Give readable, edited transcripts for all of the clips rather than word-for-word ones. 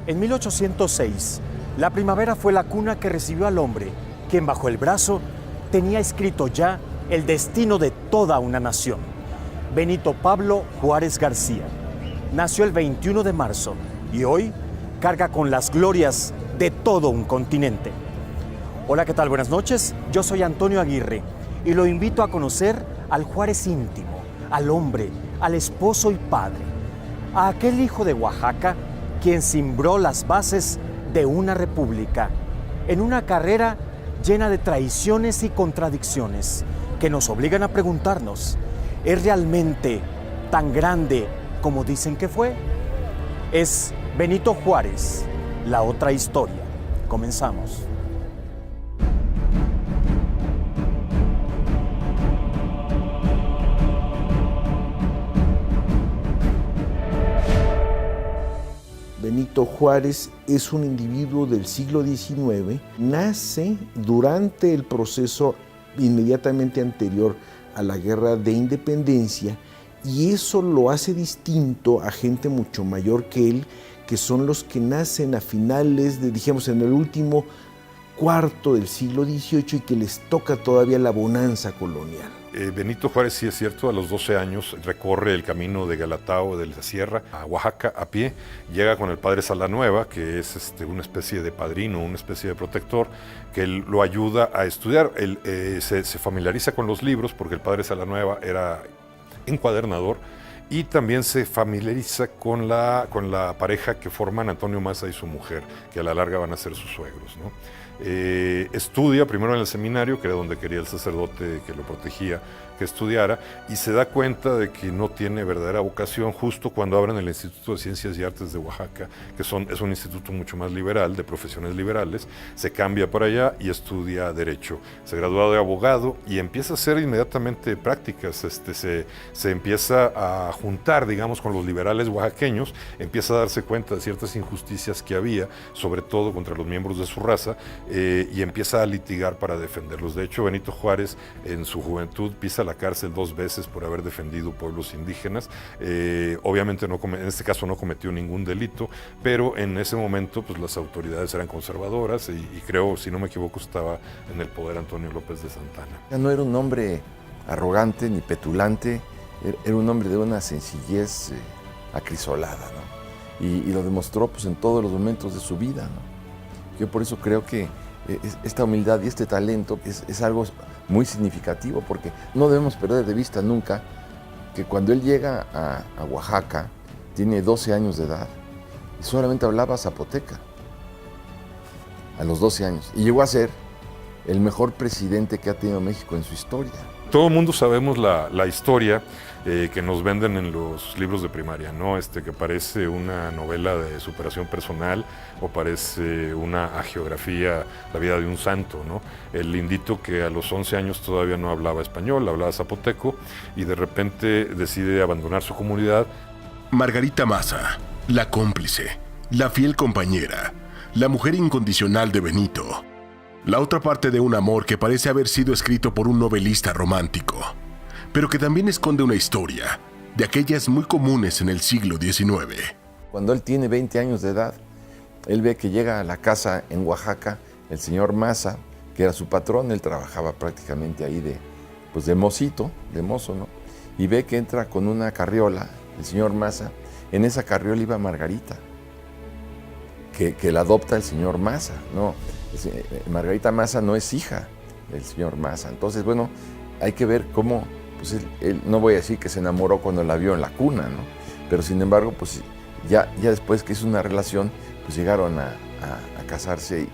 En 1806, la primavera fue la cuna que recibió al hombre, quien bajo el brazo tenía escrito ya el destino de toda una nación. Benito Pablo Juárez García nació el 21 de marzo y hoy carga con las glorias de todo un continente. Hola, ¿qué tal? Buenas noches. Yo soy Antonio Aguirre y lo invito a conocer al Juárez íntimo, al hombre, al esposo y padre, a aquel hijo de Oaxaca quien cimbró las bases de una república en una carrera llena de traiciones y contradicciones que nos obligan a preguntarnos, ¿es realmente tan grande como dicen que fue? Es Benito Juárez, la otra historia. Comenzamos. Benito Juárez es un individuo del siglo XIX, nace durante el proceso inmediatamente anterior a la Guerra de Independencia y eso lo hace distinto a gente mucho mayor que él, que son los que nacen a finales de, dijimos, en el último cuarto del siglo XVIII y que les toca todavía la bonanza colonial. Benito Juárez, sí es cierto, a los 12 años recorre el camino de Galatao, de la Sierra, a Oaxaca a pie, llega con el padre Salanueva, que es una especie de padrino, una especie de protector, que él lo ayuda a estudiar. Él se familiariza con los libros porque el padre Salanueva era encuadernador y también se familiariza con la pareja que forman Antonio Maza y su mujer, que a la larga van a ser sus suegros, ¿no? Estudia primero en el seminario, que era donde quería el sacerdote que lo protegía que estudiara, y se da cuenta de que no tiene verdadera vocación justo cuando abren el Instituto de Ciencias y Artes de Oaxaca, que es un instituto mucho más liberal, de profesiones liberales. Se cambia para allá y estudia Derecho. Se gradúa de abogado y empieza a hacer inmediatamente prácticas. Se empieza a juntar, digamos, con los liberales oaxaqueños, empieza a darse cuenta de ciertas injusticias que había, sobre todo contra los miembros de su raza, y empieza a litigar para defenderlos. De hecho, Benito Juárez en su juventud pisa la cárcel 2 veces por haber defendido pueblos indígenas. Obviamente en este caso no cometió ningún delito, pero en ese momento pues, las autoridades eran conservadoras y creo, si no me equivoco, estaba en el poder Antonio López de Santana. No era un hombre arrogante ni petulante, era un hombre de una sencillez acrisolada, ¿no? Y lo demostró pues, en todos los momentos de su vida, ¿no? Yo por eso creo que esta humildad y este talento es algo muy significativo, porque no debemos perder de vista nunca que cuando él llega a Oaxaca, tiene 12 años de edad y solamente hablaba zapoteca a los 12 años y llegó a ser el mejor presidente que ha tenido México en su historia. Todo el mundo sabemos la historia que nos venden en los libros de primaria, ¿no? Que parece una novela de superación personal o parece una hagiografía, la vida de un santo, ¿no? El indito que a los 11 años todavía no hablaba español, hablaba zapoteco y de repente decide abandonar su comunidad. Margarita Maza, la cómplice, la fiel compañera, la mujer incondicional de Benito. La otra parte de un amor que parece haber sido escrito por un novelista romántico, pero que también esconde una historia de aquellas muy comunes en el siglo XIX. Cuando él tiene 20 años de edad, él ve que llega a la casa en Oaxaca el señor Maza, que era su patrón. Él trabajaba prácticamente ahí de mocito, de mozo, ¿no? Y ve que entra con una carriola, el señor Maza. En esa carriola iba Margarita, que la adopta el señor Maza, ¿no? Margarita Maza no es hija del señor Maza. Entonces, bueno, hay que ver cómo, pues él no voy a decir que se enamoró cuando la vio en la cuna, ¿no? Pero sin embargo, pues ya después que hizo una relación, pues llegaron a casarse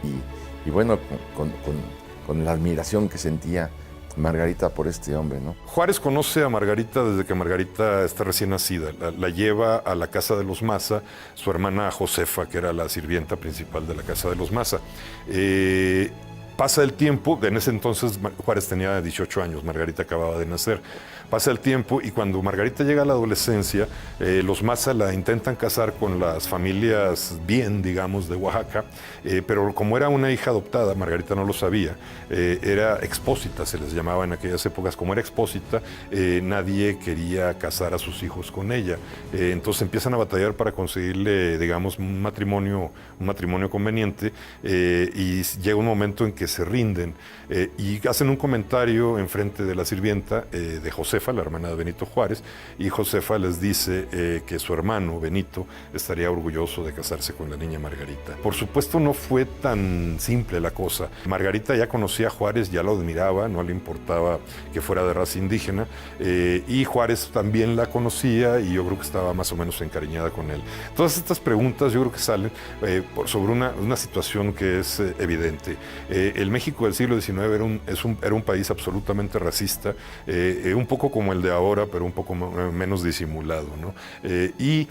y bueno, con la admiración que sentía Margarita por este hombre, ¿no? Juárez conoce a Margarita desde que Margarita está recién nacida. La lleva a la casa de los Maza, su hermana Josefa, que era la sirvienta principal de la casa de los Maza. Pasa el tiempo, en ese entonces Juárez tenía 18 años, Margarita acababa de nacer. Pasa el tiempo y cuando Margarita llega a la adolescencia, los Maza la intentan casar con las familias bien, digamos, de Oaxaca, pero como era una hija adoptada, Margarita no lo sabía, era expósita, se les llamaba en aquellas épocas. Como era expósita, nadie quería casar a sus hijos con ella. Entonces empiezan a batallar para conseguirle, digamos, un matrimonio conveniente, y llega un momento en que se rinden y hacen un comentario enfrente de la sirvienta de Josefa, la hermana de Benito Juárez, y Josefa les dice que su hermano Benito estaría orgulloso de casarse con la niña Margarita. Por supuesto no fue tan simple la cosa. Margarita ya conocía a Juárez, ya lo admiraba, no le importaba que fuera de raza indígena, y Juárez también la conocía y yo creo que estaba más o menos encariñada con él. Todas estas preguntas yo creo que salen sobre una situación que es evidente. El México del siglo XIX era un país absolutamente racista, un poco como el de ahora, pero un poco menos disimulado, ¿no? Y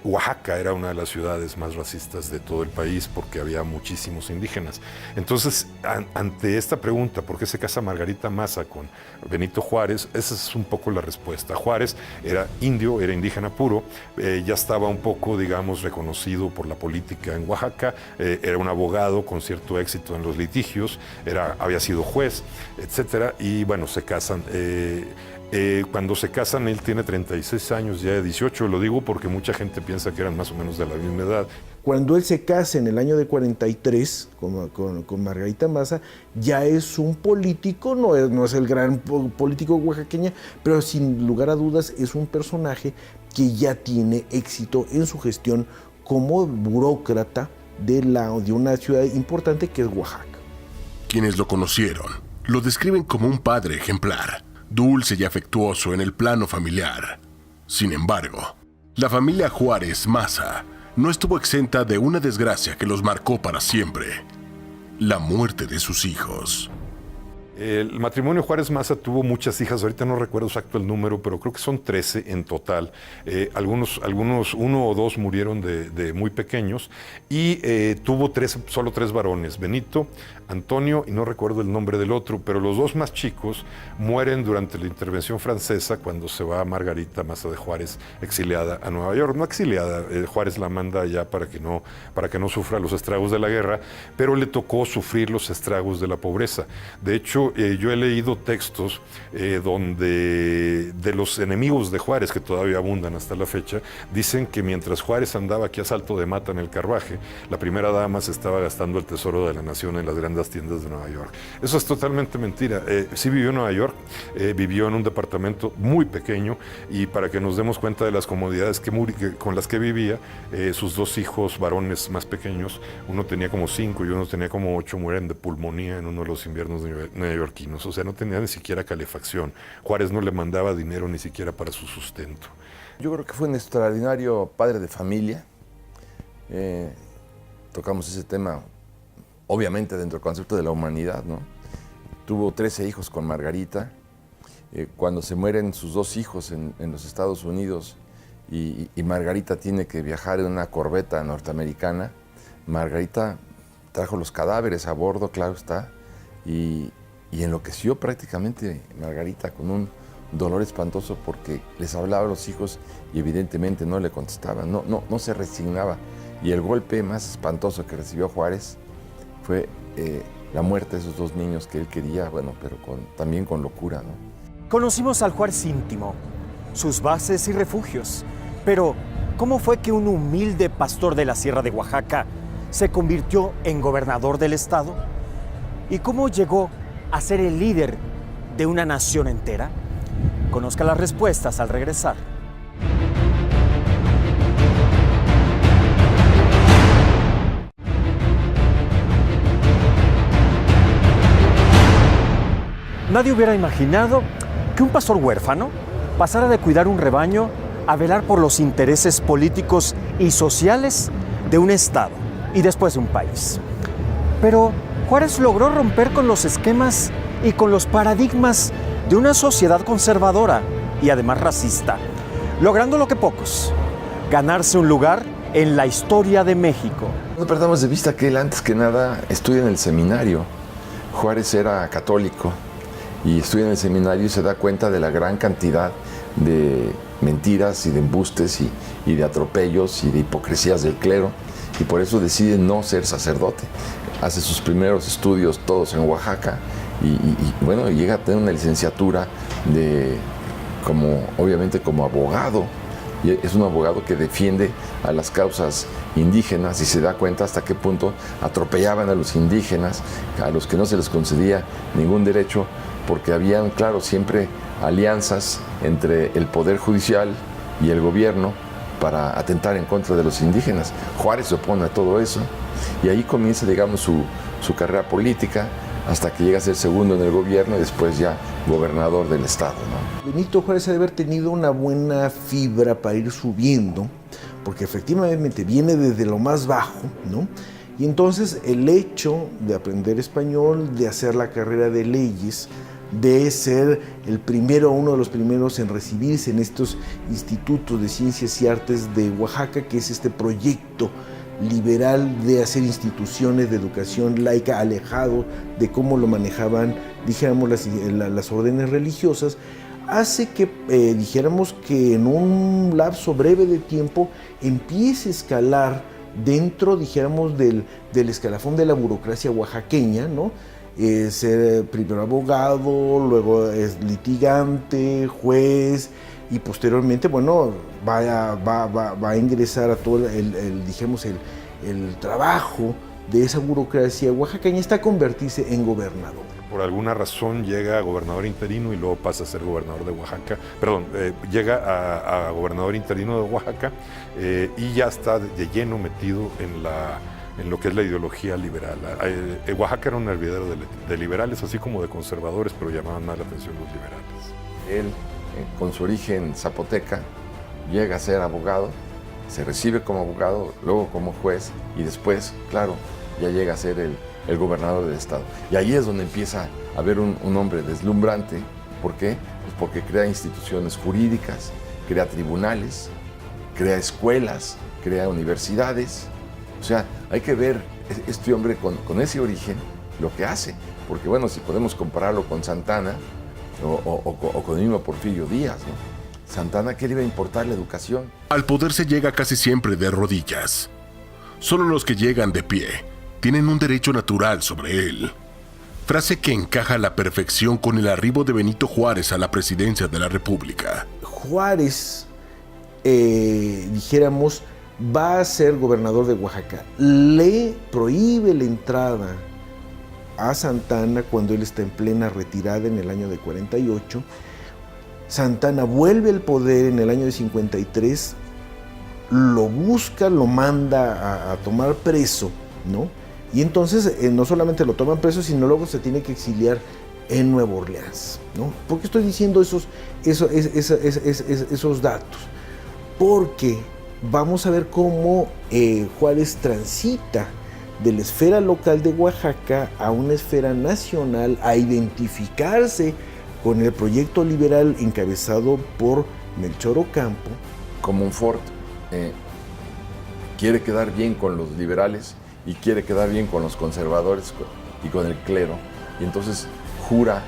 Oaxaca era una de las ciudades más racistas de todo el país porque había muchísimos indígenas. Entonces, ante esta pregunta, ¿por qué se casa Margarita Maza con Benito Juárez? Esa es un poco la respuesta. Juárez era indio, era indígena puro, ya estaba un poco, digamos, reconocido por la política en Oaxaca, era un abogado con cierto éxito en los litigios, había sido juez, etcétera, y bueno, se casan. Cuando se casan, él tiene 36 años, ya de 18, lo digo porque mucha gente piensa que eran más o menos de la misma edad. Cuando él se casa en el año de 43 con Margarita Maza, ya es un político, no es el gran político oaxaqueña, pero sin lugar a dudas es un personaje que ya tiene éxito en su gestión como burócrata de una ciudad importante que es Oaxaca. Quienes lo conocieron lo describen como un padre ejemplar, dulce y afectuoso en el plano familiar. Sin embargo, la familia Juárez Maza no estuvo exenta de una desgracia que los marcó para siempre: la muerte de sus hijos. El matrimonio Juárez Maza tuvo muchas hijas, ahorita no recuerdo exacto el número, pero creo que son 13 en total. Algunos, uno o dos murieron de muy pequeños, y tuvo solo tres varones: Benito, Antonio, y no recuerdo el nombre del otro, pero los dos más chicos mueren durante la intervención francesa cuando se va Margarita Maza de Juárez exiliada a Nueva York. No exiliada, Juárez la manda allá para que no sufra los estragos de la guerra, pero le tocó sufrir los estragos de la pobreza. De hecho, yo he leído textos donde de los enemigos de Juárez, que todavía abundan hasta la fecha, dicen que mientras Juárez andaba aquí a salto de mata en el Carruaje, la primera dama se estaba gastando el tesoro de la nación en las grandes tiendas de Nueva York. Eso es totalmente mentira. Sí vivió en Nueva York, vivió en un departamento muy pequeño, y para que nos demos cuenta de las comodidades con las que vivía, sus dos hijos varones más pequeños, uno tenía como 5 y uno tenía como 8, mueren de pulmonía en uno de los inviernos neoyorquinos. O sea, no tenía ni siquiera calefacción. Juárez no le mandaba dinero ni siquiera para su sustento. Yo creo que fue un extraordinario padre de familia. Tocamos ese tema, obviamente, dentro del concepto de la humanidad, ¿no? Tuvo 13 hijos con Margarita. Cuando se mueren sus dos hijos en los Estados Unidos y Margarita tiene que viajar en una corbeta norteamericana, Margarita trajo los cadáveres a bordo, claro está, y enloqueció prácticamente Margarita con un dolor espantoso porque les hablaba a los hijos y evidentemente no le contestaban, no se resignaba. Y el golpe más espantoso que recibió Juárez fue la muerte de esos dos niños que él quería, bueno, pero también con locura, ¿no? Conocimos al Juárez íntimo, sus bases y refugios, pero ¿cómo fue que un humilde pastor de la Sierra de Oaxaca se convirtió en gobernador del estado? ¿Y cómo llegó a ser el líder de una nación entera? Conozca las respuestas al regresar. Nadie hubiera imaginado que un pastor huérfano pasara de cuidar un rebaño a velar por los intereses políticos y sociales de un estado y después de un país. Pero Juárez logró romper con los esquemas y con los paradigmas de una sociedad conservadora y además racista, logrando lo que pocos: ganarse un lugar en la historia de México. No perdamos de vista que él, antes que nada, estudia en el seminario. Juárez era católico y estudia en el seminario y se da cuenta de la gran cantidad de mentiras y de embustes y de atropellos y de hipocresías del clero, y por eso decide no ser sacerdote. Hace sus primeros estudios todos en Oaxaca y bueno, llega a tener una licenciatura obviamente como abogado, y es un abogado que defiende a las causas indígenas y se da cuenta hasta qué punto atropellaban a los indígenas, a los que no se les concedía ningún derecho, porque habían, claro, siempre alianzas entre el Poder Judicial y el gobierno para atentar en contra de los indígenas. Juárez se opone a todo eso y ahí comienza, digamos, su carrera política hasta que llega a ser segundo en el gobierno y después ya gobernador del estado, ¿no? Benito Juárez debe haber tenido una buena fibra para ir subiendo, porque efectivamente viene desde lo más bajo, ¿no? Y entonces el hecho de aprender español, de hacer la carrera de leyes, de ser uno de los primeros en recibirse en estos institutos de ciencias y artes de Oaxaca, que es este proyecto liberal de hacer instituciones de educación laica alejado de cómo lo manejaban, dijéramos, las órdenes religiosas, hace que dijéramos que en un lapso breve de tiempo empiece a escalar dentro, dijéramos, del escalafón de la burocracia oaxaqueña, ¿no? Ser primero abogado, luego es litigante, juez, y posteriormente, bueno, va a ingresar a todo el trabajo de esa burocracia oaxaqueña hasta convertirse en gobernador. Por alguna razón llega a gobernador interino y luego pasa a ser gobernador de Oaxaca, llega a gobernador interino de Oaxaca y ya está de lleno metido en lo que es la ideología liberal. Oaxaca era un hervidero de liberales, así como de conservadores, pero llamaban más la atención los liberales. Él, con su origen zapoteca, llega a ser abogado, se recibe como abogado, luego como juez y después, claro, ya llega a ser el gobernador del estado. Y ahí es donde empieza a haber un hombre deslumbrante. ¿Por qué? Pues porque crea instituciones jurídicas, crea tribunales, crea escuelas, crea universidades. O sea, hay que ver este hombre con ese origen lo que hace. Porque bueno, si podemos compararlo con Santana o con el mismo Porfirio Díaz, ¿no? Santana, ¿qué le iba a importar la educación? Al poder se llega casi siempre de rodillas. Solo los que llegan de pie tienen un derecho natural sobre él. Frase que encaja a la perfección con el arribo de Benito Juárez a la presidencia de la República. Juárez, dijéramos, va a ser gobernador de Oaxaca. Le prohíbe la entrada a Santana cuando él está en plena retirada en el año de 48. Santana vuelve al poder en el año de 53, lo busca, lo manda a tomar preso, ¿no? Y entonces no solamente lo toman preso, sino luego se tiene que exiliar en Nueva Orleans, ¿no? ¿Por qué estoy diciendo esos datos? Porque vamos a ver cómo Juárez transita de la esfera local de Oaxaca a una esfera nacional, a identificarse con el proyecto liberal encabezado por Melchor Ocampo. Comonfort quiere quedar bien con los liberales y quiere quedar bien con los conservadores y con el clero. Y entonces jura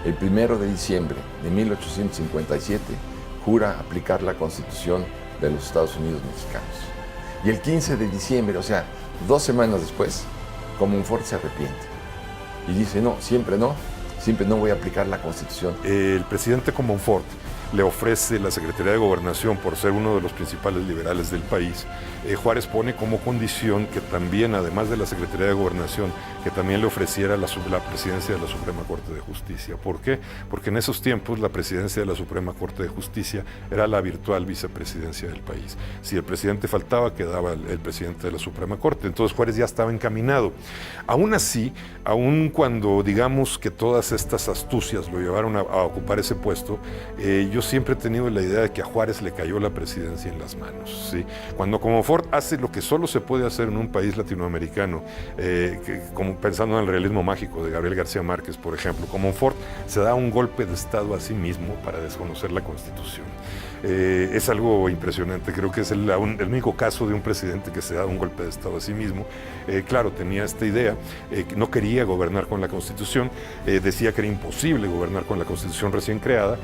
el 1 de diciembre de 1857, jura aplicar la Constitución de los Estados Unidos mexicanos. Y el 15 de diciembre, o sea, 2 semanas después, Comonfort se arrepiente y dice, siempre no voy a aplicar la Constitución. El presidente Comonfort le ofrece la Secretaría de Gobernación por ser uno de los principales liberales del país. Juárez pone como condición que también, además de la Secretaría de Gobernación, que también le ofreciera la presidencia de la Suprema Corte de Justicia. ¿Por qué? Porque en esos tiempos la presidencia de la Suprema Corte de Justicia era la virtual vicepresidencia del país. Si el presidente faltaba, quedaba el presidente de la Suprema Corte. Entonces Juárez ya estaba encaminado. Aún así, aún cuando digamos que todas estas astucias lo llevaron a ocupar ese puesto, yo yo siempre he tenido la idea de que a Juárez le cayó la presidencia en las manos, ¿sí? Cuando Comonfort hace lo que solo se puede hacer en un país latinoamericano, como pensando en el realismo mágico de Gabriel García Márquez, por ejemplo, Comonfort se da un golpe de Estado a sí mismo para desconocer la Constitución. Es algo impresionante, creo que es el único caso de un presidente que se da un golpe de Estado a sí mismo. Claro, tenía esta idea, que no quería gobernar con la Constitución, decía que era imposible gobernar con la Constitución recién creada,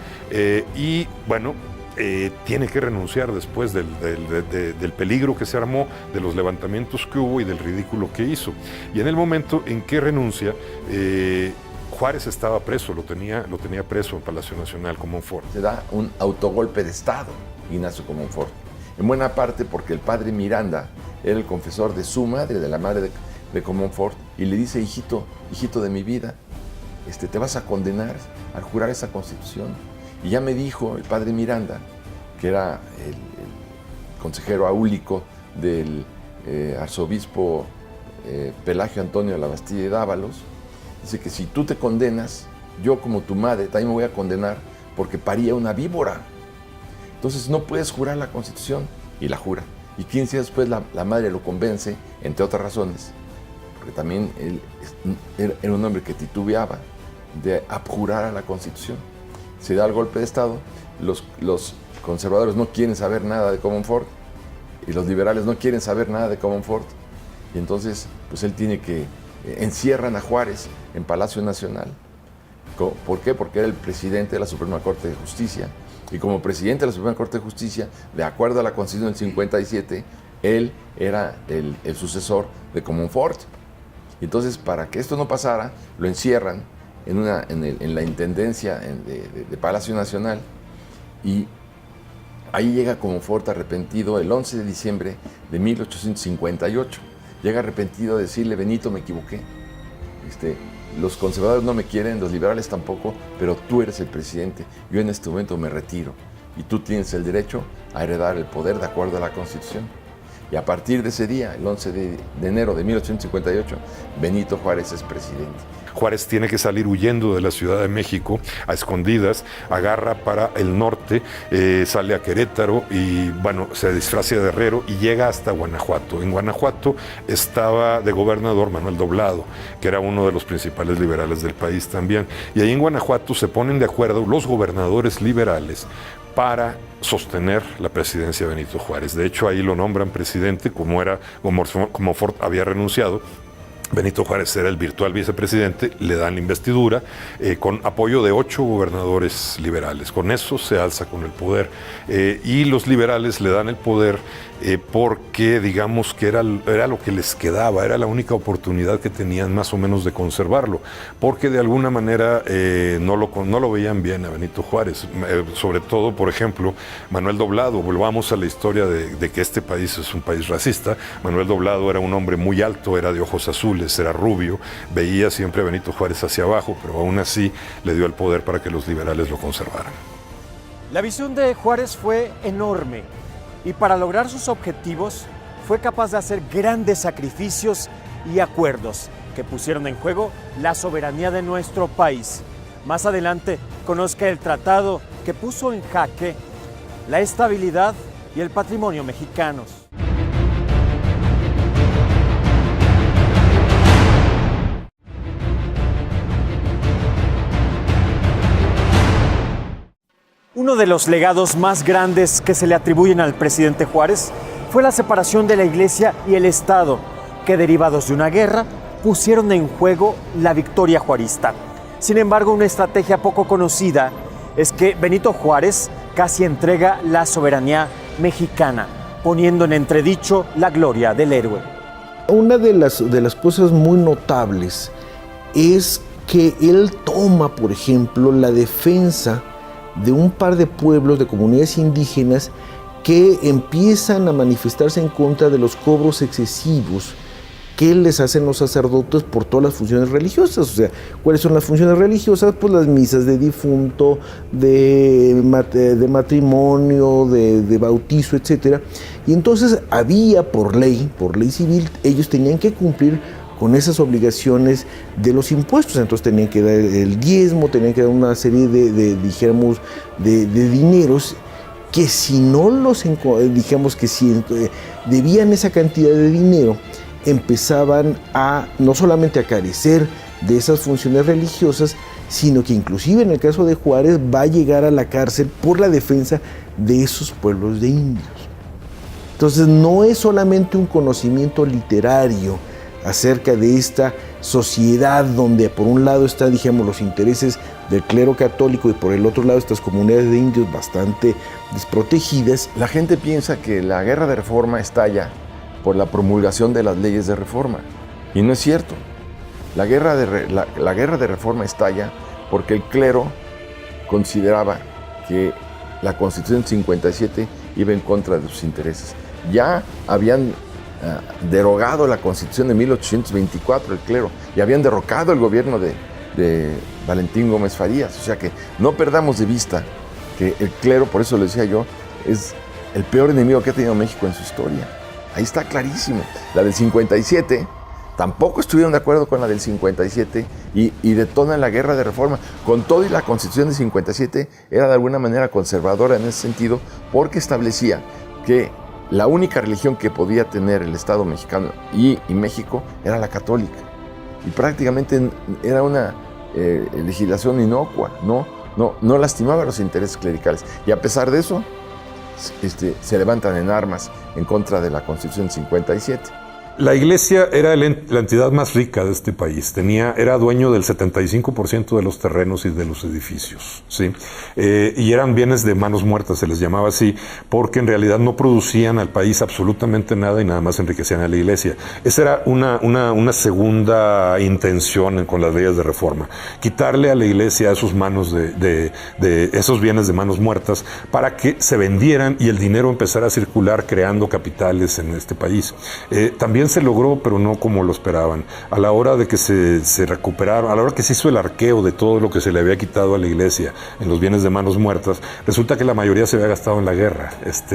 y bueno, tiene que renunciar después del peligro que se armó, de los levantamientos que hubo y del ridículo que hizo. Y en el momento en que renuncia, Juárez estaba preso, lo tenía preso en Palacio Nacional, Comonfort. Se da un autogolpe de Estado, Ignacio Comonfort. En buena parte porque el padre Miranda era el confesor de su madre, de la madre de Comonfort, y le dice: hijito de mi vida, te vas a condenar al jurar esa Constitución. Y ya me dijo el padre Miranda, que era el consejero áulico del arzobispo Pelagio Antonio de la Bastilla y Dávalos, dice que si tú te condenas, yo como tu madre también me voy a condenar porque paría una víbora. Entonces no puedes jurar la Constitución, y la jura. Y 15 días después la madre lo convence, entre otras razones, porque también él era un hombre que titubeaba de abjurar a la Constitución. Se da el golpe de Estado, los conservadores no quieren saber nada de Comonfort y los liberales no quieren saber nada de Comonfort, y entonces pues él tiene que encierran a Juárez en Palacio Nacional. ¿Por qué? Porque era el presidente de la Suprema Corte de Justicia, y como presidente de la Suprema Corte de Justicia, de acuerdo a la Constitución del 57, él era el sucesor de Comonfort. Entonces, para que esto no pasara, lo encierran en la intendencia de Palacio Nacional, y ahí llega Comonfort arrepentido el 11 de diciembre de 1858. Llega arrepentido a decirle: Benito, me equivoqué. Los conservadores no me quieren, los liberales tampoco, pero tú eres el presidente. Yo en este momento me retiro y tú tienes el derecho a heredar el poder de acuerdo a la Constitución. Y a partir de ese día, el 11 de enero de 1858, Benito Juárez es presidente. Juárez tiene que salir huyendo de la Ciudad de México a escondidas, agarra para el norte, sale a Querétaro y bueno, se disfraza de herrero y llega hasta Guanajuato. En Guanajuato estaba de gobernador Manuel Doblado, que era uno de los principales liberales del país también. Y ahí en Guanajuato se ponen de acuerdo los gobernadores liberales para sostener la presidencia de Benito Juárez. De hecho, ahí lo nombran presidente, como Ford había renunciado. Benito Juárez era el virtual vicepresidente, le dan la investidura con apoyo de 8 gobernadores liberales. Con eso se alza con el poder, y los liberales le dan el poder porque digamos que era lo que les quedaba, era la única oportunidad que tenían más o menos de conservarlo, porque de alguna manera no lo veían bien a Benito Juárez, sobre todo, por ejemplo, Manuel Doblado. Volvamos a la historia de que este país es un país racista. Manuel Doblado era un hombre muy alto, era de ojos azules, era rubio, veía siempre a Benito Juárez hacia abajo, pero aún así le dio el poder para que los liberales lo conservaran. La visión de Juárez fue enorme, y para lograr sus objetivos fue capaz de hacer grandes sacrificios y acuerdos que pusieron en juego la soberanía de nuestro país. Más adelante conozca el tratado que puso en jaque la estabilidad y el patrimonio mexicanos. Uno de los legados más grandes que se le atribuyen al presidente Juárez fue la separación de la Iglesia y el Estado, que derivados de una guerra pusieron en juego la victoria juarista. Sin embargo, una estrategia poco conocida es que Benito Juárez casi entrega la soberanía mexicana, poniendo en entredicho la gloria del héroe. Una de las cosas muy notables es que él toma, por ejemplo, la defensa de un par de pueblos, de comunidades indígenas que empiezan a manifestarse en contra de los cobros excesivos que les hacen los sacerdotes por todas las funciones religiosas. O sea, ¿cuáles son las funciones religiosas? Pues las misas de difunto, de matrimonio, de bautizo, etc. Y entonces había por ley civil, ellos tenían que cumplir con esas obligaciones de los impuestos. Entonces tenían que dar el diezmo, tenían que dar una serie de dineros que si no los, digamos que si debían esa cantidad de dinero, empezaban a no solamente a carecer de esas funciones religiosas, sino que inclusive en el caso de Juárez va a llegar a la cárcel por la defensa de esos pueblos de indios. Entonces no es solamente un conocimiento literario acerca de esta sociedad donde por un lado están, digamos, los intereses del clero católico y por el otro lado estas comunidades de indios bastante desprotegidas. La gente piensa que la guerra de reforma estalla por la promulgación de las leyes de reforma, y no es cierto. La guerra de reforma estalla porque el clero consideraba que la Constitución 57 iba en contra de sus intereses. Ya habían derogado la Constitución de 1824, el clero, y habían derrocado el gobierno de Valentín Gómez Farías. O sea que no perdamos de vista que el clero, por eso lo decía yo, es el peor enemigo que ha tenido México en su historia. Ahí está clarísimo. La del 57, tampoco estuvieron de acuerdo con la del 57 y detonan la guerra de reforma. Con todo y la Constitución del 57 era de alguna manera conservadora en ese sentido, porque establecía que la única religión que podía tener el Estado mexicano y México era la católica. Y prácticamente era una legislación inocua, no lastimaba los intereses clericales. Y a pesar de eso, se levantan en armas en contra de la Constitución 57. La Iglesia era la entidad más rica de este país. Era dueño del 75% de los terrenos y de los edificios, ¿sí? Y eran bienes de manos muertas, se les llamaba así, porque en realidad no producían al país absolutamente nada y nada más enriquecían a la Iglesia. Esa era una segunda intención con las leyes de reforma. Quitarle a la Iglesia esos manos de esos bienes de manos muertas para que se vendieran y el dinero empezara a circular creando capitales en este país. También se logró, pero no como lo esperaban. A la hora de que se recuperaron, a la hora que se hizo el arqueo de todo lo que se le había quitado a la Iglesia en los bienes de manos muertas, resulta que la mayoría se había gastado en la guerra,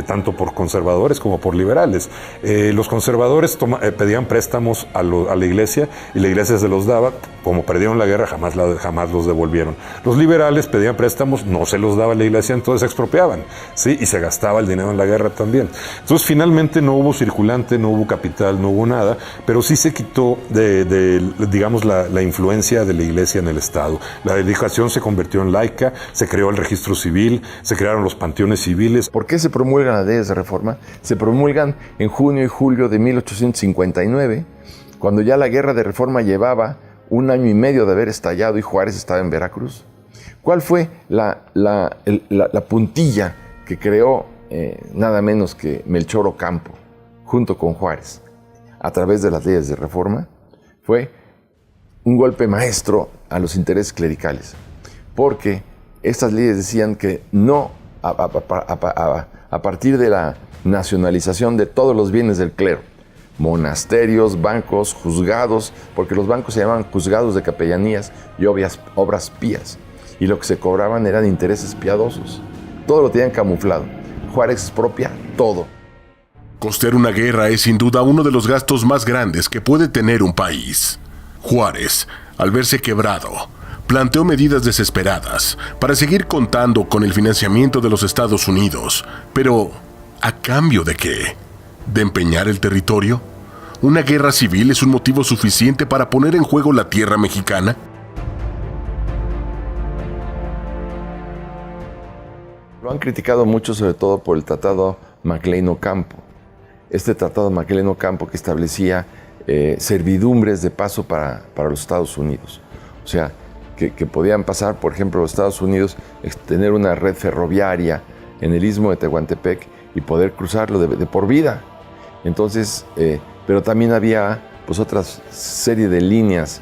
tanto por conservadores como por liberales. Los conservadores pedían préstamos a la Iglesia y la Iglesia se los daba. Como perdieron la guerra, jamás los devolvieron. Los liberales pedían préstamos, no se los daba la Iglesia, entonces se expropiaban, ¿sí? Y se gastaba el dinero en la guerra también. Entonces finalmente no hubo circulante, no hubo capital, no hubo nada, pero sí se quitó digamos, la influencia de la Iglesia en el Estado. La educación se convirtió en laica, se creó el registro civil, se crearon los panteones civiles. ¿Por qué se promulgan las leyes de reforma? Se promulgan en junio y julio de 1859, cuando ya la guerra de reforma llevaba 1 año y medio de haber estallado y Juárez estaba en Veracruz. ¿Cuál fue la puntilla que creó nada menos que Melchor Ocampo junto con Juárez a través de las leyes de reforma? Fue un golpe maestro a los intereses clericales, porque estas leyes decían que no, a partir de la nacionalización de todos los bienes del clero, monasterios, bancos, juzgados, porque los bancos se llamaban juzgados de capellanías y obras pías, y lo que se cobraban eran intereses piadosos. Todo lo tenían camuflado. Juárez expropia todo. Costear una guerra es sin duda uno de los gastos más grandes que puede tener un país. Juárez, al verse quebrado, planteó medidas desesperadas para seguir contando con el financiamiento de los Estados Unidos. Pero, ¿a cambio de qué? ¿De empeñar el territorio? ¿Una guerra civil es un motivo suficiente para poner en juego la tierra mexicana? Lo han criticado mucho, sobre todo por el Tratado McLean-Ocampo. Este Tratado McLean-Ocampo que establecía servidumbres de paso para los Estados Unidos. O sea, que podían pasar, por ejemplo, los Estados Unidos, tener una red ferroviaria en el istmo de Tehuantepec y poder cruzarlo de por vida. Entonces, pero también había pues otra serie de líneas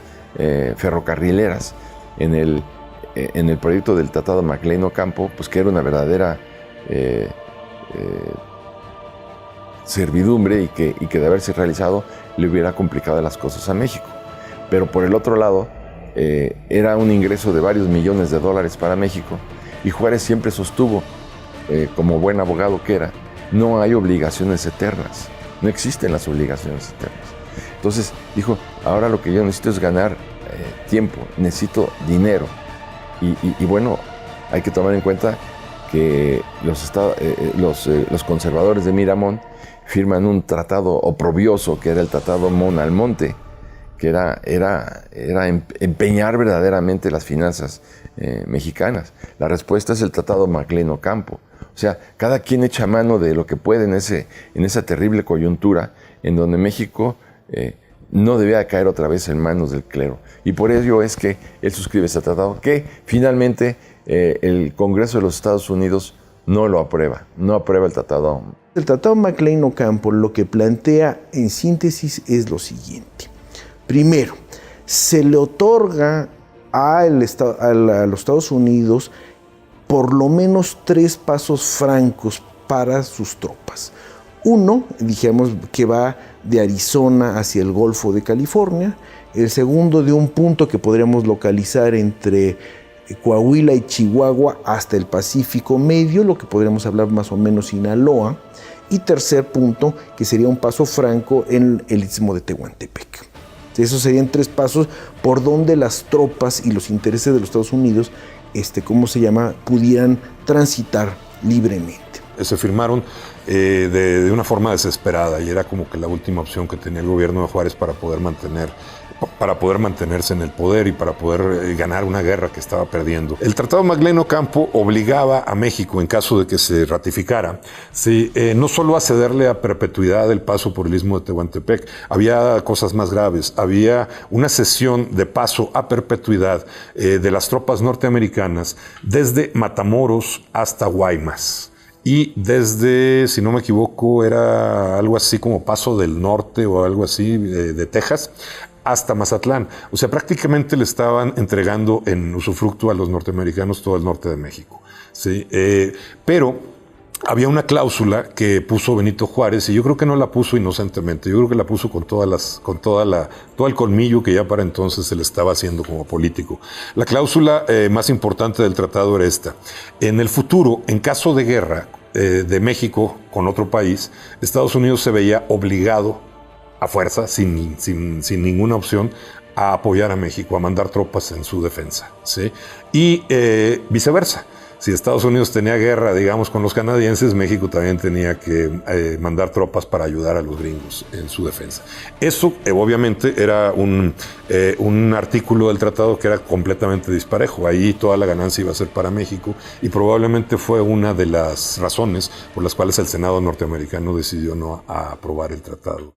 ferrocarrileras en el proyecto del Tratado McLean-Ocampo, pues que era una verdadera servidumbre y que de haberse realizado le hubiera complicado las cosas a México. Pero por el otro lado, era un ingreso de varios millones de dólares para México, y Juárez siempre sostuvo, como buen abogado que era, no hay obligaciones eternas, no existen las obligaciones eternas. Entonces dijo, ahora lo que yo necesito es ganar tiempo, necesito dinero. Y bueno, hay que tomar en cuenta que los conservadores de Miramón firman un tratado oprobioso, que era el Tratado Mon-Almonte, que era empeñar verdaderamente las finanzas mexicanas. La respuesta es el Tratado Maclean Ocampo. O sea, cada quien echa mano de lo que puede en esa terrible coyuntura en donde México no debía caer otra vez en manos del clero. Y por ello es que él suscribe ese tratado, que finalmente el Congreso de los Estados Unidos no lo aprueba, no aprueba el tratado. El Tratado Maclean Ocampo lo que plantea en síntesis es lo siguiente. Primero, se le otorga a los Estados Unidos por lo menos 3 pasos francos para sus tropas. Uno, dijimos que va de Arizona hacia el Golfo de California. El segundo, de un punto que podríamos localizar entre Coahuila y Chihuahua hasta el Pacífico Medio, lo que podríamos hablar más o menos Sinaloa. Y tercer punto, que sería un paso franco en el Istmo de Tehuantepec. Esos serían 3 pasos por donde las tropas y los intereses de los Estados Unidos, pudieran transitar libremente. Se firmaron de una forma desesperada y era como que la última opción que tenía el gobierno de Juárez para poder mantenerse en el poder y para poder ganar una guerra que estaba perdiendo. El Tratado Maclean Ocampo obligaba a México, en caso de que se ratificara, no solo a cederle a perpetuidad el paso por el Istmo de Tehuantepec, había cosas más graves. Había una cesión de paso a perpetuidad de las tropas norteamericanas desde Matamoros hasta Guaymas. Y desde, si no me equivoco, era algo así como Paso del Norte o algo así de Texas, hasta Mazatlán. O sea, prácticamente le estaban entregando en usufructo a los norteamericanos todo el norte de México. ¿Sí? Pero había una cláusula que puso Benito Juárez, y yo creo que no la puso inocentemente, yo creo que la puso con todo el colmillo que ya para entonces se le estaba haciendo como político. La cláusula más importante del tratado era esta: en el futuro, en caso de guerra de México con otro país, Estados Unidos se veía obligado a fuerza, sin ninguna opción, a apoyar a México, a mandar tropas en su defensa, ¿sí? Y viceversa. Si Estados Unidos tenía guerra, digamos, con los canadienses, México también tenía que mandar tropas para ayudar a los gringos en su defensa. Eso, obviamente, era un artículo del tratado que era completamente disparejo. Ahí toda la ganancia iba a ser para México y probablemente fue una de las razones por las cuales el Senado norteamericano decidió no aprobar el tratado.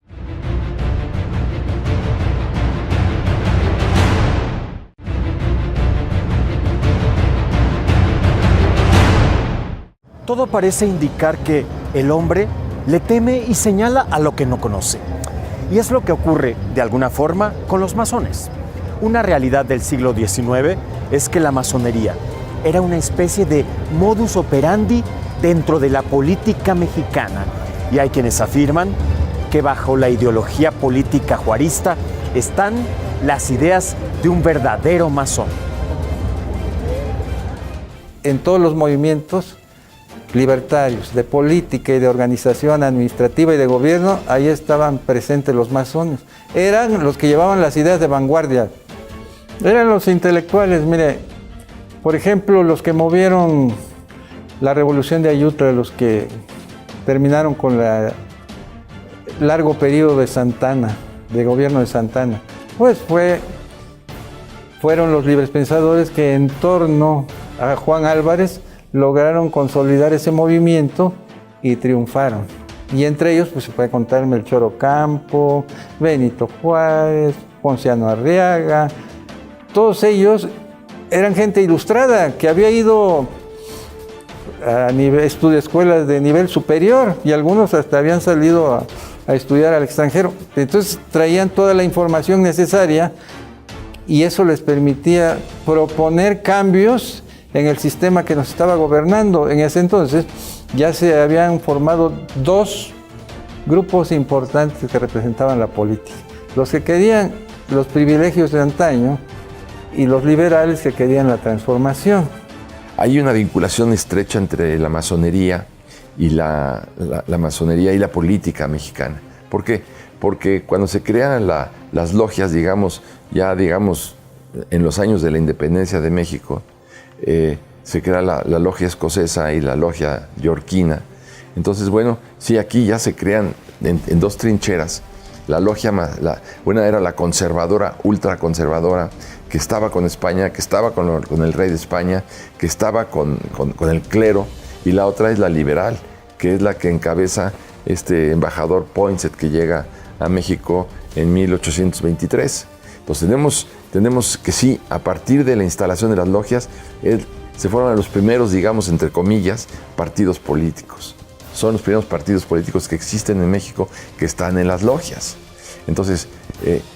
Todo parece indicar que el hombre le teme y señala a lo que no conoce. Y es lo que ocurre, de alguna forma, con los masones. Una realidad del siglo XIX es que la masonería era una especie de modus operandi dentro de la política mexicana. Y hay quienes afirman que bajo la ideología política juarista están las ideas de un verdadero masón. En todos los movimientos libertarios, de política y de organización administrativa y de gobierno, ahí estaban presentes los masones. Eran los que llevaban las ideas de vanguardia. Eran los intelectuales, mire, por ejemplo, los que movieron la revolución de Ayutla, los que terminaron con el largo periodo de Santana, de gobierno de Santana, pues fueron los libres pensadores que en torno a Juan Álvarez lograron consolidar ese movimiento y triunfaron. Y entre ellos pues se puede contar Melchor Ocampo, Benito Juárez, Ponciano Arriaga. Todos ellos eran gente ilustrada que había ido a escuelas de nivel superior y algunos hasta habían salido a estudiar al extranjero. Entonces traían toda la información necesaria y eso les permitía proponer cambios en el sistema que nos estaba gobernando. En ese entonces ya se habían formado 2 grupos importantes que representaban la política. Los que querían los privilegios de antaño y los liberales que querían la transformación. Hay una vinculación estrecha entre la masonería y la masonería y la política mexicana. ¿Por qué? porque cuando se crean las logias, digamos, en los años de la independencia de México, se crea la logia escocesa y la logia yorquina. Entonces, bueno, sí, aquí ya se crean en dos trincheras. La logia, una era la conservadora, ultraconservadora, que estaba con España, que estaba con el rey de España, que estaba con el clero, y la otra es la liberal, que es la que encabeza este embajador Poinsett, que llega a México en 1823. Entonces tenemos que sí, a partir de la instalación de las logias, se fueron a los primeros, digamos, entre comillas, partidos políticos. Son los primeros partidos políticos que existen en México que están en las logias. Entonces,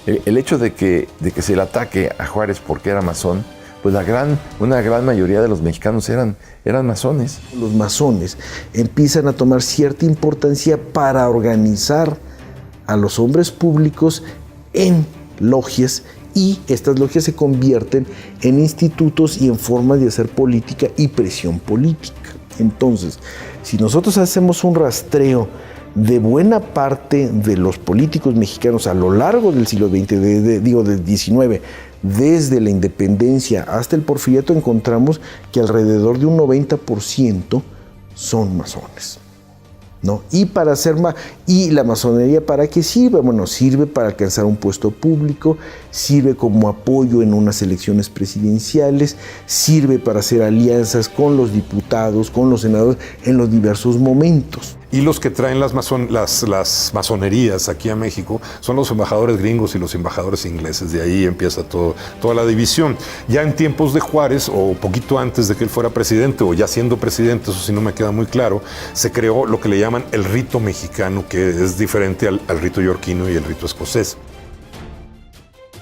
el hecho de que se le ataque a Juárez porque era masón, pues una gran mayoría de los mexicanos eran masones. Los masones empiezan a tomar cierta importancia para organizar a los hombres públicos en logias, y estas logias se convierten en institutos y en formas de hacer política y presión política. Entonces, si nosotros hacemos un rastreo de buena parte de los políticos mexicanos a lo largo del siglo XX, del XIX, desde la independencia hasta el porfiriato, encontramos que alrededor de un 90% son masones, ¿no? Y la masonería, ¿para qué sirve? Bueno, sirve para alcanzar un puesto público, sirve como apoyo en unas elecciones presidenciales, sirve para hacer alianzas con los diputados, con los senadores en los diversos momentos. Y los que traen las masonerías aquí a México son los embajadores gringos y los embajadores ingleses. De ahí empieza toda la división. Ya en tiempos de Juárez, o poquito antes de que él fuera presidente, o ya siendo presidente, eso sí no me queda muy claro, se creó lo que le llaman el rito mexicano, que es diferente al rito yorquino y el rito escocés.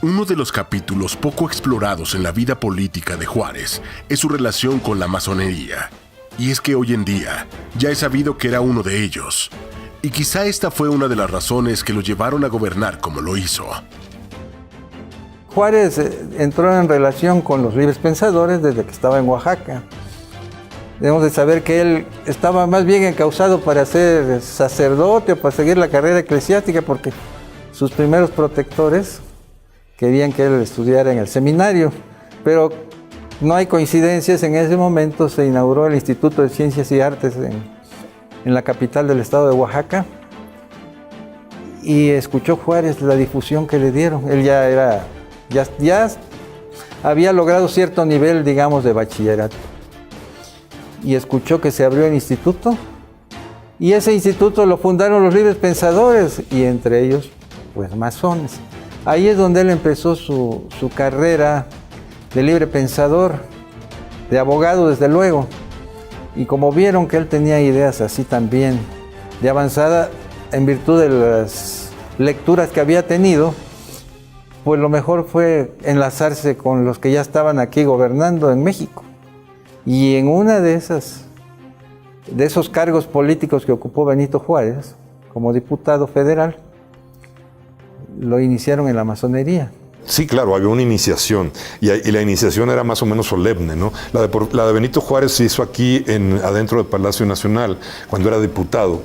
Uno de los capítulos poco explorados en la vida política de Juárez es su relación con la masonería. Y es que hoy en día ya es sabido que era uno de ellos. Y quizá esta fue una de las razones que lo llevaron a gobernar como lo hizo. Juárez entró en relación con los libres pensadores desde que estaba en Oaxaca. Debemos de saber que él estaba más bien encausado para ser sacerdote o para seguir la carrera eclesiástica, porque sus primeros protectores querían que él estudiara en el seminario, pero no hay coincidencias. En ese momento se inauguró el Instituto de Ciencias y Artes en la capital del estado de Oaxaca, y escuchó Juárez la difusión que le dieron. Él ya había logrado cierto nivel, digamos, de bachillerato, y escuchó que se abrió el instituto, y ese instituto lo fundaron los libres pensadores, y entre ellos, pues, masones. Ahí es donde él empezó su carrera de libre pensador, de abogado desde luego, y como vieron que él tenía ideas así también de avanzada, en virtud de las lecturas que había tenido, pues lo mejor fue enlazarse con los que ya estaban aquí gobernando en México. Y en una de esos cargos políticos que ocupó Benito Juárez, como diputado federal, lo iniciaron en la masonería. Sí, claro, había una iniciación, y la iniciación era más o menos solemne, ¿no? La de Benito Juárez se hizo aquí, adentro del Palacio Nacional, cuando era diputado.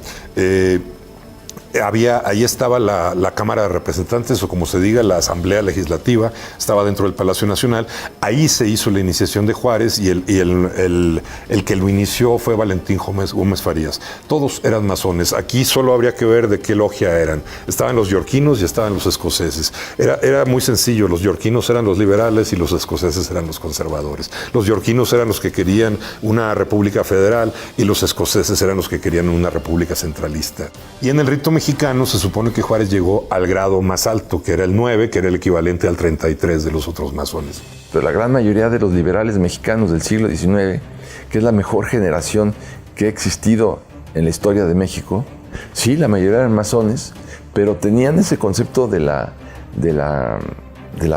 Ahí estaba la Cámara de Representantes, o como se diga, la Asamblea Legislativa, estaba dentro del Palacio Nacional. Ahí se hizo la iniciación de Juárez, y el que lo inició fue Valentín Gómez Farías. Todos eran masones. Aquí solo habría que ver de qué logia eran. Estaban los yorquinos y estaban los escoceses. Era muy sencillo. Los yorquinos eran los liberales y los escoceses eran los conservadores. Los yorquinos eran los que querían una república federal, y los escoceses eran los que querían una república centralista. Y en el rito mexicano se supone que Juárez llegó al grado más alto, que era el 9, que era el equivalente al 33 de los otros masones. Pero la gran mayoría de los liberales mexicanos del siglo XIX, que es la mejor generación que ha existido en la historia de México, sí, la mayoría eran masones, pero tenían ese concepto de la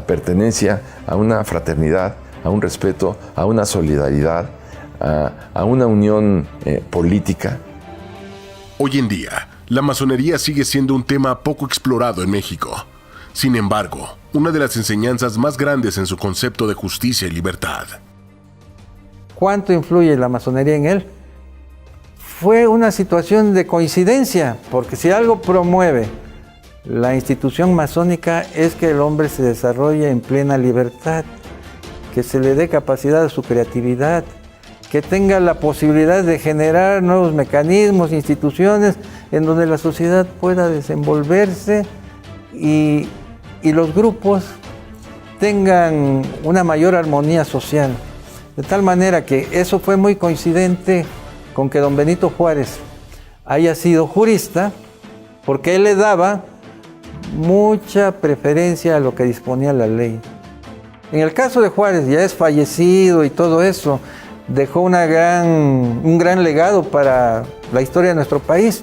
pertenencia a una fraternidad, a un respeto, a una solidaridad, a una unión política. Hoy en día, la masonería sigue siendo un tema poco explorado en México. Sin embargo, una de las enseñanzas más grandes en su concepto de justicia y libertad. ¿Cuánto influye la masonería en él? Fue una situación de coincidencia, porque si algo promueve La institución masónica es que el hombre se desarrolle en plena libertad, que se le dé capacidad a su creatividad, que tenga la posibilidad de generar nuevos mecanismos, instituciones en donde la sociedad pueda desenvolverse y los grupos tengan una mayor armonía social. De tal manera que eso fue muy coincidente con que don Benito Juárez haya sido jurista, porque él le daba mucha preferencia a lo que disponía la ley. En el caso de Juárez, ya es fallecido y todo eso, dejó un gran legado para la historia de nuestro país.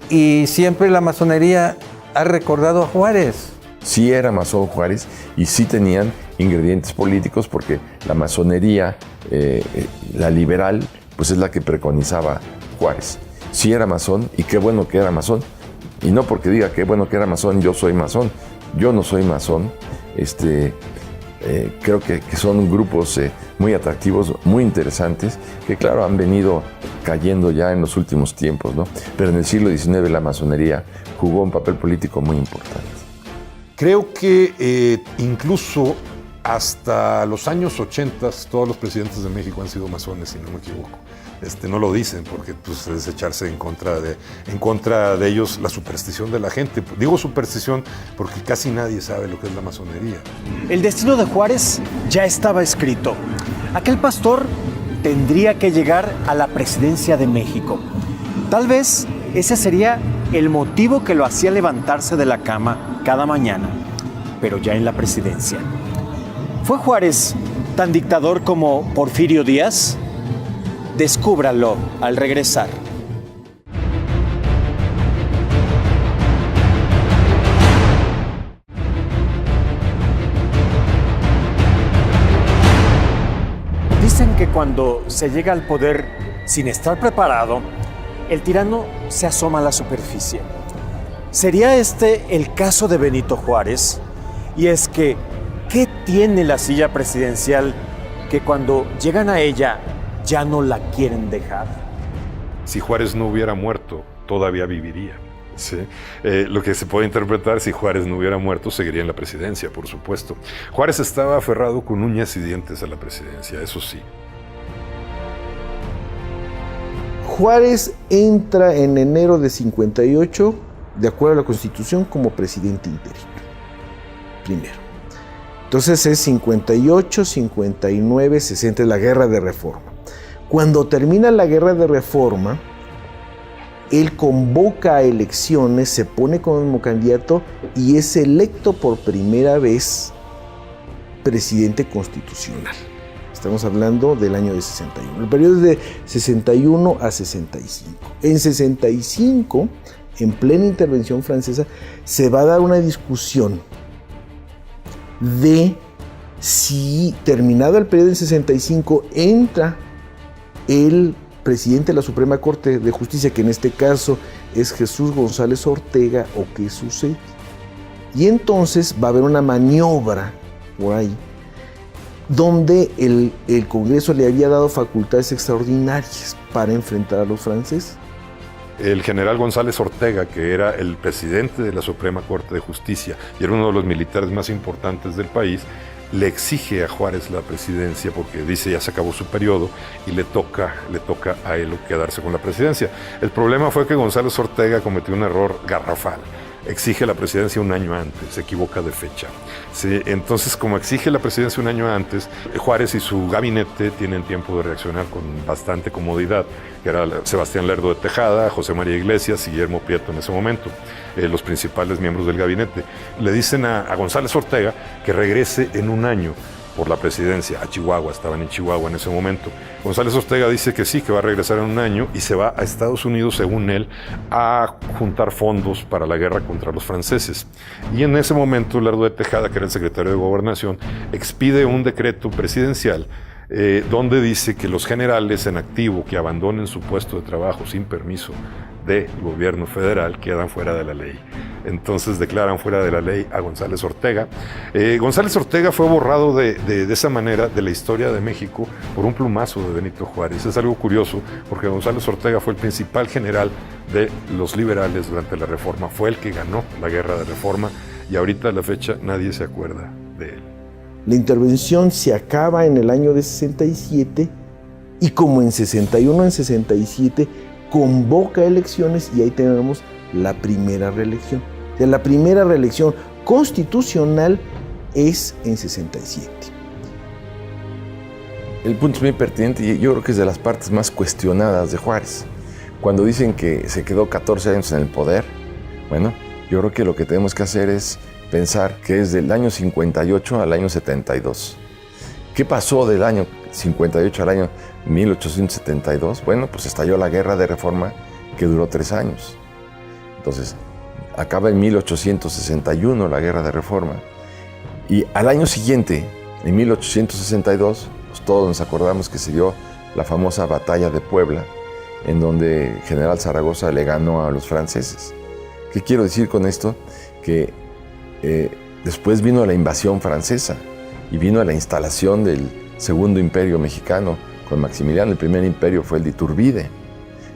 Y siempre la masonería ha recordado a Juárez. Sí era masón Juárez y sí tenían ingredientes políticos porque la masonería, la liberal, pues es la que preconizaba Juárez. Sí era masón y qué bueno que era masón. Y no porque diga qué bueno que era masón, yo soy masón. Yo no soy masón. Creo que son grupos muy atractivos, muy interesantes, que claro, han venido cayendo ya en los últimos tiempos, ¿no? Pero en el siglo XIX la masonería jugó un papel político muy importante. Creo que incluso hasta los años 80 todos los presidentes de México han sido masones, si no me equivoco. No lo dicen porque pues, es echarse en contra de ellos la superstición de la gente. Digo superstición porque casi nadie sabe lo que es la masonería. El destino de Juárez ya estaba escrito. Aquel pastor tendría que llegar a la presidencia de México. Tal vez ese sería el motivo que lo hacía levantarse de la cama cada mañana, pero ya en la presidencia. ¿Fue Juárez tan dictador como Porfirio Díaz? Descúbralo al regresar. Dicen que cuando se llega al poder sin estar preparado, el tirano se asoma a la superficie. ¿Sería este el caso de Benito Juárez? Y es que, ¿qué tiene la silla presidencial que cuando llegan a ella ya no la quieren dejar? Si Juárez no hubiera muerto, todavía viviría. ¿Sí? Lo que se puede interpretar, si Juárez no hubiera muerto, seguiría en la presidencia, por supuesto. Juárez estaba aferrado con uñas y dientes a la presidencia, eso sí. Juárez entra en enero de 58, de acuerdo a la Constitución, como presidente interino. Primero. Entonces es 58, 59, 60, la Guerra de Reforma. Cuando termina la Guerra de Reforma, él convoca a elecciones, se pone como candidato y es electo por primera vez presidente constitucional. Estamos hablando del año de 61. El periodo es de 61 a 65. En 65, en plena intervención francesa, se va a dar una discusión de si, terminado el periodo en 65, entra el presidente de la Suprema Corte de Justicia, que en este caso es Jesús González Ortega, o qué sucede. Y entonces va a haber una maniobra por ahí, donde el Congreso le había dado facultades extraordinarias para enfrentar a los franceses. El general González Ortega, que era el presidente de la Suprema Corte de Justicia y era uno de los militares más importantes del país, le exige a Juárez la presidencia porque dice ya se acabó su periodo y le toca a él quedarse con la presidencia. El problema fue que González Ortega cometió un error garrafal. Exige la presidencia un año antes, se equivoca de fecha. Sí, entonces, como exige la presidencia un año antes, Juárez y su gabinete tienen tiempo de reaccionar con bastante comodidad, que era Sebastián Lerdo de Tejada, José María Iglesias y Guillermo Prieto en ese momento, los principales miembros del gabinete. Le dicen a González Ortega que regrese en un año por la presidencia a Chihuahua, estaban en Chihuahua en ese momento. González Ortega dice que sí, que va a regresar en un año y se va a Estados Unidos, según él, a juntar fondos para la guerra contra los franceses. Y en ese momento, Lerdo de Tejada, que era el secretario de Gobernación, expide un decreto presidencial donde dice que los generales en activo que abandonen su puesto de trabajo sin permiso del gobierno federal quedan fuera de la ley. Entonces declaran fuera de la ley a González Ortega. González Ortega fue borrado de esa manera de la historia de México por un plumazo de Benito Juárez. Es algo curioso porque González Ortega fue el principal general de los liberales durante la Reforma, fue el que ganó la guerra de Reforma y ahorita a la fecha nadie se acuerda de él. La intervención se acaba en el año de 67 y como en 61, en 67, convoca elecciones y ahí tenemos la primera reelección. De la primera reelección constitucional es en 67. El punto es muy pertinente y yo creo que es de las partes más cuestionadas de Juárez. Cuando dicen que se quedó 14 años en el poder, bueno, yo creo que lo que tenemos que hacer es pensar que es del año 58 al año 72. ¿Qué pasó del año 58 al año 1872? Bueno, pues estalló la Guerra de Reforma que duró 3 años. Entonces, acaba en 1861 la Guerra de Reforma. Y al año siguiente, en 1862, pues todos nos acordamos que se dio la famosa Batalla de Puebla, en donde el general Zaragoza le ganó a los franceses. ¿Qué quiero decir con esto? Que después vino la invasión francesa y vino la instalación del Segundo Imperio Mexicano con Maximiliano. El primer imperio fue el de Iturbide.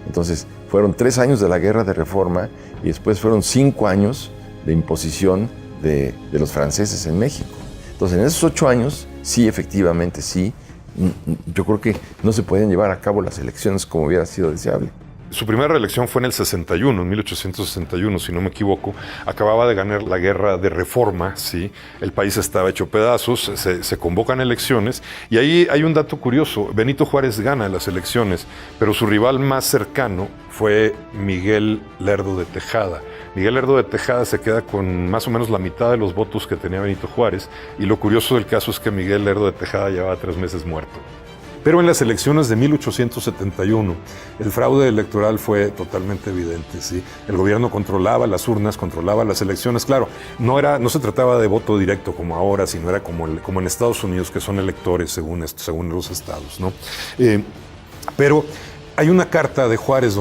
Entonces, fueron 3 años de la Guerra de Reforma y después fueron 5 años de imposición de los franceses en México. Entonces, en esos 8 años, sí, efectivamente, sí, yo creo que no se podían llevar a cabo las elecciones como hubiera sido deseable. Su primera reelección fue en el 61, en 1861, si no me equivoco. Acababa de ganar la Guerra de Reforma, ¿sí? El país estaba hecho pedazos, se convocan elecciones y ahí hay un dato curioso. Benito Juárez gana las elecciones, pero su rival más cercano fue Miguel Lerdo de Tejada. Miguel Lerdo de Tejada se queda con más o menos la mitad de los votos que tenía Benito Juárez y lo curioso del caso es que Miguel Lerdo de Tejada llevaba 3 meses muerto. Pero en las elecciones de 1871, el fraude electoral fue totalmente evidente, ¿sí? El gobierno controlaba las urnas, controlaba las elecciones. Claro, no se trataba de voto directo como ahora, sino era como en Estados Unidos, que son electores según los estados, ¿no? Pero hay una carta de Juárez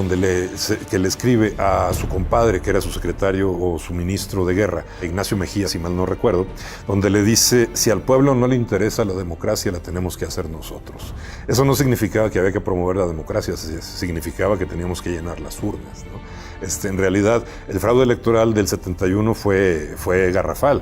que le escribe a su compadre, que era su secretario o su ministro de guerra, Ignacio Mejía, si mal no recuerdo, donde le dice, si al pueblo no le interesa la democracia, la tenemos que hacer nosotros. Eso no significaba que había que promover la democracia, significaba que teníamos que llenar las urnas, ¿no? En realidad, el fraude electoral del 71 fue garrafal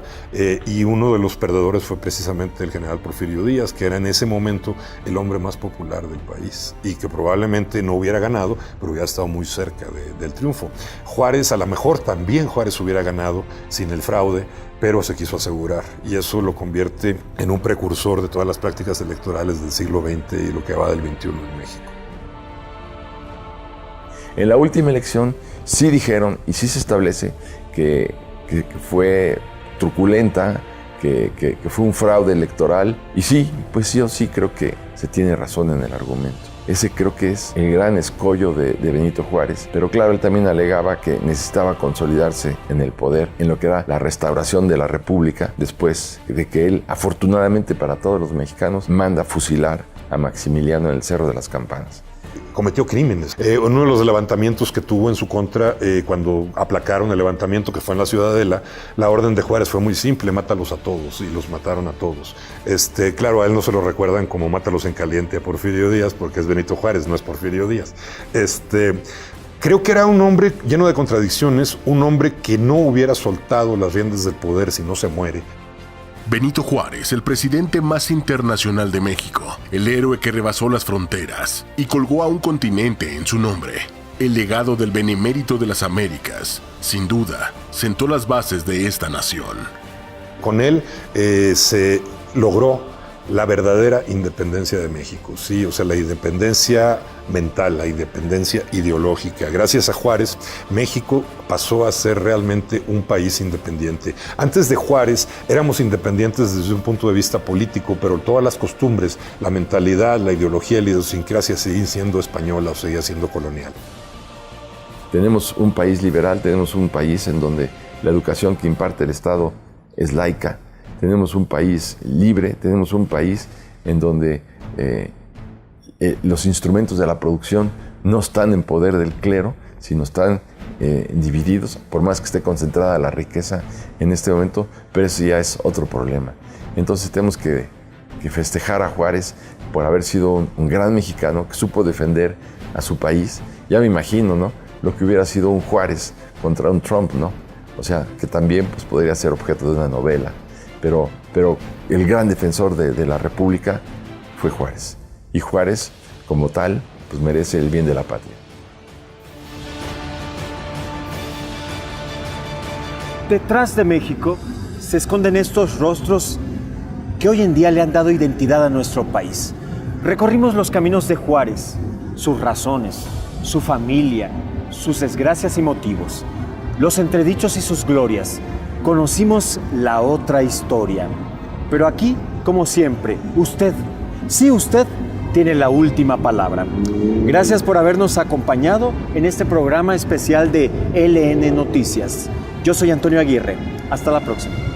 y uno de los perdedores fue precisamente el general Porfirio Díaz, que era en ese momento el hombre más popular del país y que probablemente no hubiera ganado, pero hubiera estado muy cerca del triunfo. Juárez, a lo mejor también Juárez hubiera ganado sin el fraude, pero se quiso asegurar y eso lo convierte en un precursor de todas las prácticas electorales del siglo XX y lo que va del XXI en México. En la última elección sí dijeron y sí se establece que fue truculenta, que fue un fraude electoral. Y sí, pues yo sí creo que se tiene razón en el argumento. Ese creo que es el gran escollo de Benito Juárez. Pero claro, él también alegaba que necesitaba consolidarse en el poder, en lo que era la restauración de la República, después de que él, afortunadamente para todos los mexicanos, manda fusilar a Maximiliano en el Cerro de las Campanas. Cometió crímenes. Uno de los levantamientos que tuvo en su contra, cuando aplacaron el levantamiento que fue en la Ciudadela, la orden de Juárez fue muy simple: mátalos a todos, y los mataron a todos. Claro, a él no se lo recuerdan como mátalos en caliente a Porfirio Díaz, porque es Benito Juárez, no es Porfirio Díaz. Creo que era un hombre lleno de contradicciones, un hombre que no hubiera soltado las riendas del poder si no se muere. Benito Juárez, el presidente más internacional de México, el héroe que rebasó las fronteras y colgó a un continente en su nombre. El legado del benemérito de las Américas, sin duda, sentó las bases de esta nación. Con él se logró la verdadera independencia de México, sí, o sea, la independencia mental, la independencia ideológica. Gracias a Juárez, México pasó a ser realmente un país independiente. Antes de Juárez éramos independientes desde un punto de vista político, pero todas las costumbres, la mentalidad, la ideología y la idiosincrasia seguían siendo española o seguía siendo colonial. Tenemos un país liberal, tenemos un país en donde la educación que imparte el Estado es laica. Tenemos un país libre, tenemos un país en donde los instrumentos de la producción no están en poder del clero, sino están divididos, por más que esté concentrada la riqueza en este momento, pero eso ya es otro problema. Entonces tenemos que festejar a Juárez por haber sido un gran mexicano que supo defender a su país. Ya me imagino, ¿no?, lo que hubiera sido un Juárez contra un Trump, ¿no? O sea, que también pues, podría ser objeto de una novela. Pero el gran defensor de la República fue Juárez. Y Juárez, como tal, pues merece el bien de la patria. Detrás de México se esconden estos rostros que hoy en día le han dado identidad a nuestro país. Recorrimos los caminos de Juárez, sus razones, su familia, sus desgracias y motivos, los entredichos y sus glorias. Conocimos la otra historia. Pero aquí, como siempre, usted, sí usted, tiene la última palabra. Gracias por habernos acompañado en este programa especial de LN Noticias. Yo soy Antonio Aguirre. Hasta la próxima.